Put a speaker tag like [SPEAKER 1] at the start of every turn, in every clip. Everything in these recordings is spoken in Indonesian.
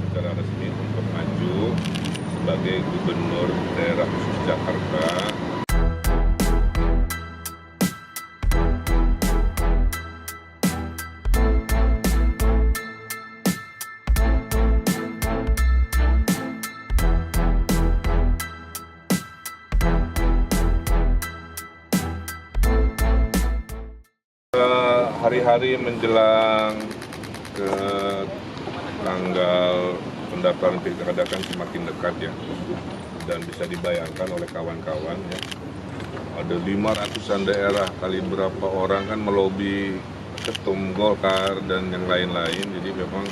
[SPEAKER 1] secara resmi untuk maju sebagai Gubernur Daerah Khusus Jakarta. Hari-hari menjelang ke tanggal pendaftaran pilkada kan semakin dekat ya, dan bisa dibayangkan oleh kawan-kawan ya, ada 500-an daerah, kali berapa orang kan melobi ketum Golkar dan yang lain-lain, jadi memang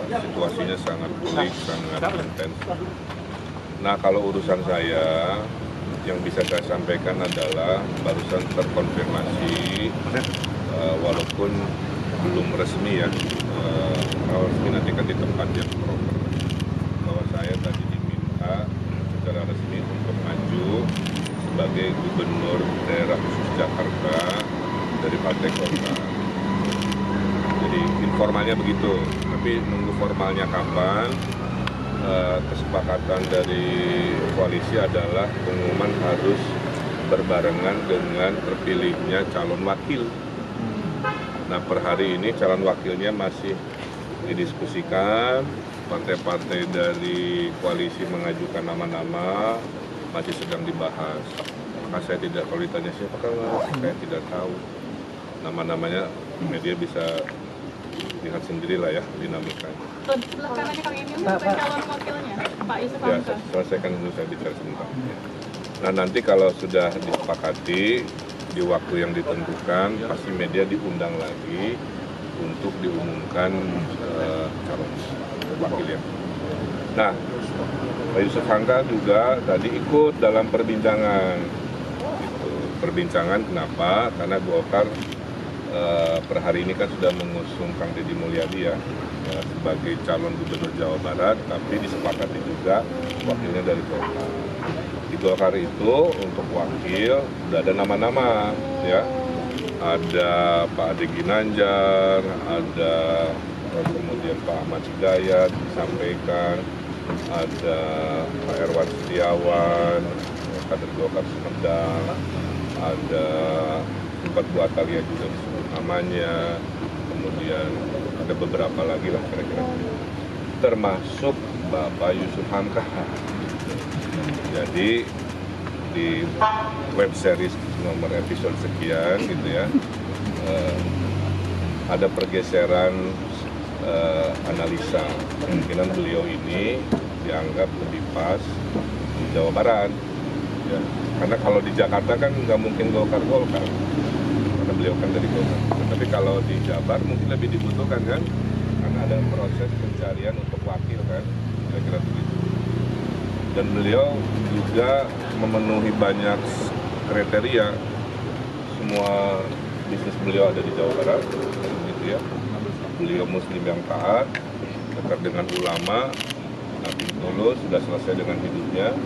[SPEAKER 1] situasinya sangat pelik, sangat intens. Nah, kalau urusan saya, yang bisa saya sampaikan adalah barusan terkonfirmasi, walaupun belum resmi ya, kalau resmi nanti kan di tempat yang proper, bahwa saya tadi diminta secara resmi untuk maju sebagai Gubernur Daerah Khusus Jakarta dari Partai Golkar. Jadi informalnya begitu, tapi nunggu formalnya kapan. Kesepakatan dari koalisi adalah pengumuman harus berbarengan dengan terpilihnya calon wakil. Nah, per hari ini calon wakilnya masih didiskusikan, partai-partai dari koalisi mengajukan nama-nama, masih sedang dibahas. Maka saya tidak, kalau ditanya siapa kan saya tidak tahu. Nama-namanya media bisa lihat sendirilah ya dinamikanya.
[SPEAKER 2] Sebelah kanannya Kang Emil siapa calon wakilnya? Pak Yusuf Hamka.
[SPEAKER 1] Ya, selesaikan dulu, saya bicara sebentar. Nah, nanti kalau sudah disepakati di waktu yang ditentukan, pasti media diundang lagi untuk diumumkan calon wakilnya. Nah, Pak Yusuf Hamka juga tadi ikut dalam perbincangan. Perbincangan kenapa? Karena Golkar per hari ini kan sudah mengusung Kang Deddy Mulyadi ya, sebagai calon gubernur Jawa Barat, tapi disepakati juga wakilnya dari Golkar. Di Golkar itu untuk wakil sudah ada nama-nama ya, ada Pak Ade Ginanjar, ada kemudian Pak Ahmad Hidayat disampaikan, ada Pak Erwan Setiawan, kader Golkar Sumedang, ada sempat Bu Atalia juga disebut namanya, kemudian ada beberapa lagi lah kira-kira, termasuk Bapak Yusuf Hamka. Jadi di web series nomor episode sekian gitu ya, ada pergeseran analisa kemungkinan beliau ini dianggap lebih pas di Jawa Barat ya. Karena kalau di Jakarta kan nggak mungkin Golkar, karena beliau kan dari Golkar. Tapi kalau di Jabar mungkin lebih dibutuhkan kan, karena ada proses pencarian untuk wakil kan, kira-kira begitu. Dan beliau juga memenuhi banyak kriteria. Semua bisnis beliau ada di Jawa Barat, gitu ya. Beliau Muslim yang taat, dekat dengan ulama, nabi tulus, sudah selesai dengan hidupnya.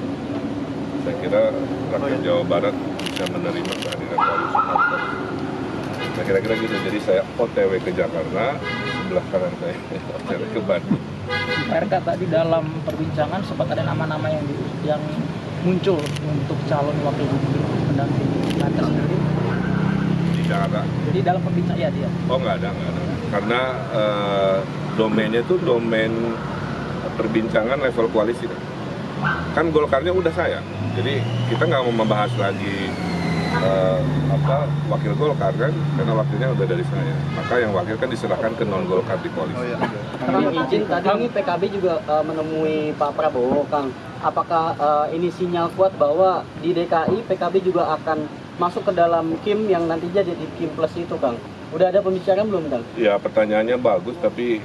[SPEAKER 1] Saya kira rakyat Jawa Barat bisa menerima kehadiran Pak Yusuf Hamka. Nah, kira-kira gitu. Jadi saya OTW ke Jakarta, sebelah kanan saya OTW ke Bandung.
[SPEAKER 3] Pak RK, tadi dalam perbincangan sempat ada nama-nama yang muncul untuk calon wakil gubernur pendamping Banten sendiri
[SPEAKER 1] Di Jakarta.
[SPEAKER 3] Jadi dalam perbincangan ya dia.
[SPEAKER 1] Oh, nggak ada. Karena domainnya itu domain perbincangan level koalisi kan Golkarnya udah saya, jadi kita nggak mau membahas lagi wakil Golkar kan, karena wakilnya udah dari saya, maka yang wakil kan diserahkan ke non Golkar di koalisi.
[SPEAKER 4] Kang izin, tadi ini PKB juga menemui Pak Prabowo, Kang. Apakah ini sinyal kuat bahwa di DKI PKB juga akan masuk ke dalam KIM yang nantinya jadi KIM Plus itu, Kang? Udah ada pembicaraan belum, Kang?
[SPEAKER 1] Ya, pertanyaannya bagus, tapi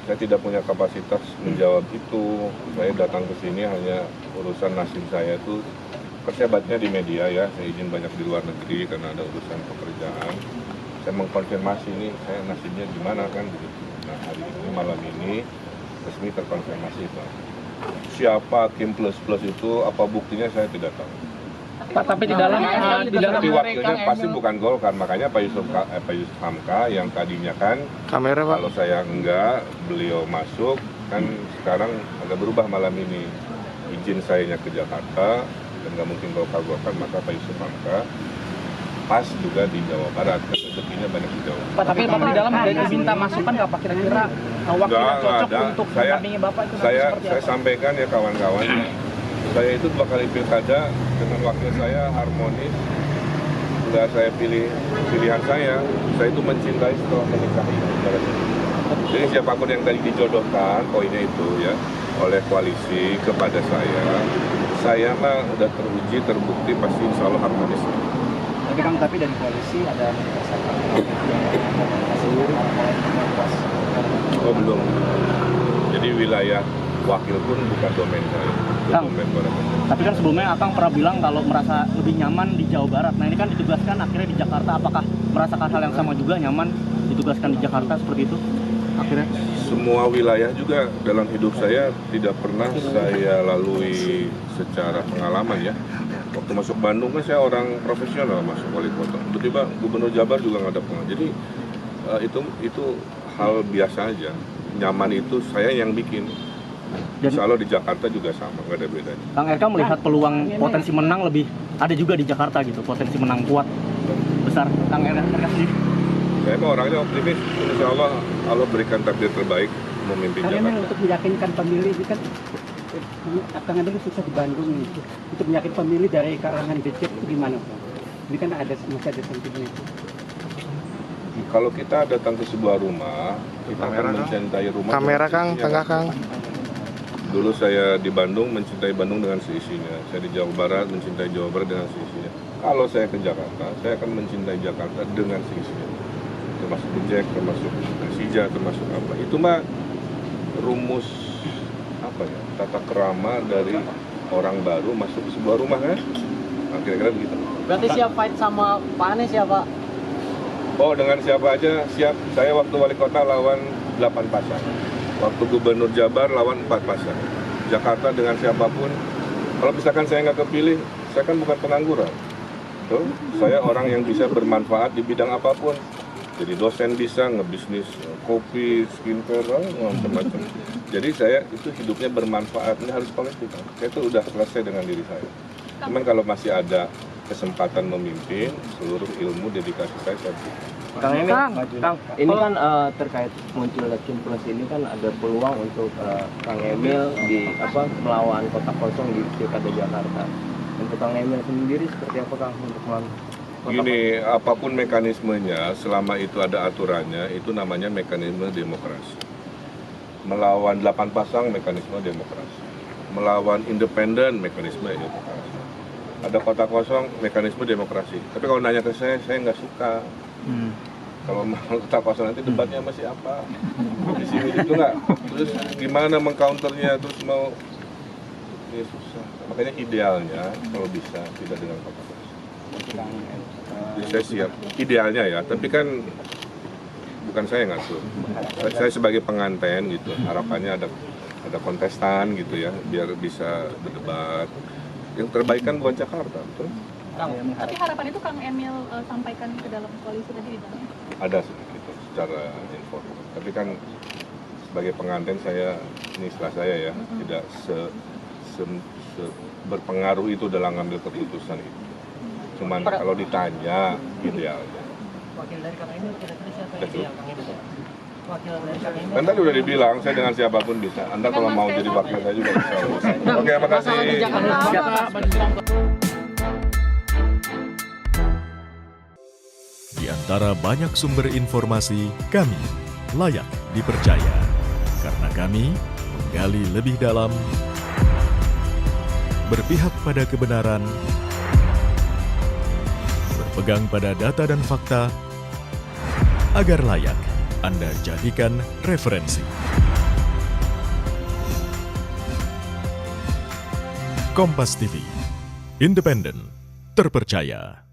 [SPEAKER 1] saya tidak punya kapasitas menjawab itu. Saya datang ke sini hanya urusan nasib saya itu, saya bacanya di media ya, saya izin banyak di luar negeri karena ada urusan pekerjaan. Saya mengkonfirmasi ini, saya nasibnya gimana kan begitu. Nah, hari ini, malam ini resmi terkonfirmasi Pak. Siapa Kim Plus Plus itu, apa buktinya saya tidak tahu.
[SPEAKER 3] Pak, tapi di dalam
[SPEAKER 1] Tapi wakilnya pasti bukan Golkar, makanya Pak Yusuf Hamka yang tadinya kan
[SPEAKER 5] Kamera Pak.
[SPEAKER 1] kalau saya enggak, beliau masuk, kan sekarang agak berubah malam ini. Izin sayanya ke Jakarta, dan nggak mungkin Golkar, maka Pak Yusuf Hamka pas juga di Jawa Barat, kan rezekinya banyak di Jawa Barat.
[SPEAKER 3] Pak, tapi Bapak di dalam ada diminta masukan nggak Pak kira-kira wakil yang cocok
[SPEAKER 1] ada.
[SPEAKER 3] untuk
[SPEAKER 1] Saya
[SPEAKER 3] mendampingi Bapak itu nanti
[SPEAKER 1] saya
[SPEAKER 3] seperti apa?
[SPEAKER 1] sampaikan ya kawan-kawan, saya itu 2 kali pilkada dengan wakil saya harmonis, nggak saya pilih pilihan saya itu mencintai setelah menikahi. Jadi siapapun yang tadi dijodohkan poinnya itu ya oleh koalisi kepada saya mah udah teruji terbukti pasti insya Allah harmonis.
[SPEAKER 4] Tapi dari koalisi ada
[SPEAKER 1] Oh belum. Jadi wilayah wakil pun bukan domain saya, itu
[SPEAKER 4] Kang.
[SPEAKER 1] domain orang.
[SPEAKER 4] Tapi kan sebelumnya Akang pernah bilang kalau merasa lebih nyaman di Jawa Barat. Nah ini kan ditugaskan akhirnya di Jakarta. Apakah merasakan hal yang sama juga, nyaman ditugaskan di Jakarta seperti itu? Akhirnya
[SPEAKER 1] Semua wilayah juga dalam hidup saya tidak pernah saya lalui secara pengalaman ya. Waktu masuk Bandung kan saya orang profesional masuk wali kota. Tiba-tiba gubernur Jabar juga nggak ada pengalaman. Jadi itu hal biasa aja. Nyaman itu saya yang bikin. Insya Allah di Jakarta juga sama, nggak ada bedanya.
[SPEAKER 4] Kang RK melihat peluang potensi menang lebih ada juga di Jakarta gitu, potensi menang kuat besar. Kang RK sendiri.
[SPEAKER 1] Saya mah orangnya optimis. Insya Allah Allah berikan takdir terbaik memimpin
[SPEAKER 6] Karena
[SPEAKER 1] Jakarta.
[SPEAKER 6] untuk meyakinkan pemilih ini kan Kang Emil susah di Bandung nih. Untuk meyakinkan pemilih dari kalangan becek itu gimana Pak? Ini kan masih ada sentimen itu.
[SPEAKER 1] Kalau kita datang ke sebuah rumah, kita akan mencintai rumah.
[SPEAKER 5] Kamera
[SPEAKER 1] dengan
[SPEAKER 5] Kang,
[SPEAKER 1] seisinya.
[SPEAKER 5] tengah Kang.
[SPEAKER 1] Dulu saya di Bandung mencintai Bandung dengan seisinya. Saya di Jawa Barat mencintai Jawa Barat dengan seisinya. Kalau saya ke Jakarta, saya akan mencintai Jakarta dengan seisinya. Termasuk Becek, termasuk Persija, termasuk apa. Itu mah rumus apa ya? Tata kerama dari orang baru masuk ke sebuah rumah kan? Nah, kira-kira begitu.
[SPEAKER 4] Berarti siap fight sama Pak Anies ya Pak?
[SPEAKER 1] Oh, dengan siapa aja siap. Saya waktu wali kota lawan 8 pasang. Waktu gubernur Jabar lawan 4 pasang. Jakarta dengan siapapun. Kalau misalkan saya nggak kepilih, saya kan bukan pengangguran. Tuh, saya orang yang bisa bermanfaat di bidang apapun. Jadi dosen bisa, ngebisnis kopi, skincare, macam-macam. Jadi saya itu hidupnya bermanfaat. Ini harus kolektif. Saya itu udah selesai dengan diri saya. Cuman kalau masih ada kesempatan memimpin, seluruh ilmu dedikasi saya berikan.
[SPEAKER 7] Kang Emil, Kang, ini kan terkait munculnya Kim Plus ini kan ada peluang untuk Kang Emil melawan kotak kosong di Pilkada Jakarta. Untuk Kang Emil sendiri seperti apa Kang untuk melawan kotak
[SPEAKER 1] Gini, apapun mekanismenya, selama itu ada aturannya, itu namanya mekanisme demokrasi. Melawan 8 pasang, mekanisme demokrasi. Melawan independen, mekanisme demokrasi. Ada kotak kosong, mekanisme demokrasi. Tapi kalau nanya ke saya nggak suka. Kalau mau kotak kosong nanti debatnya masih apa? Di sini itu nggak. Terus gimana mengcounternya? Terus mau ini susah. Makanya idealnya kalau bisa tidak dengan kotak kosong. Jadi saya siap. Idealnya ya. Tapi kan bukan saya yang ngatur. Saya sebagai penganten gitu. Harapannya ada kontestan gitu ya, biar bisa berdebat. Yang terbaik kan bukan Jakarta, betul?
[SPEAKER 2] Tapi harapan itu Kang Emil sampaikan ke dalam koalisi tadi di dalamnya.
[SPEAKER 1] Ada sedikit secara informal. Tapi kan sebagai pengantin saya, ini setelah saya ya, tidak berpengaruh itu dalam ngambil keputusan itu. Cuman kalau ditanya idealnya.
[SPEAKER 3] Wakil dari Kang Emil kira-kira siapa
[SPEAKER 1] Betul.
[SPEAKER 3] yang Kang Emil? Wakil dari Kang Emil.
[SPEAKER 1] Kan tadi udah dibilang, saya dengan siapapun bisa. Anda kalau mau jadi wakil saya juga bisa. Oke, makasih.
[SPEAKER 8] Di antara banyak sumber informasi, kami layak dipercaya. Karena kami menggali lebih dalam, berpihak pada kebenaran, berpegang pada data dan fakta, agar layak Anda jadikan referensi. Kompas TV, independen, terpercaya.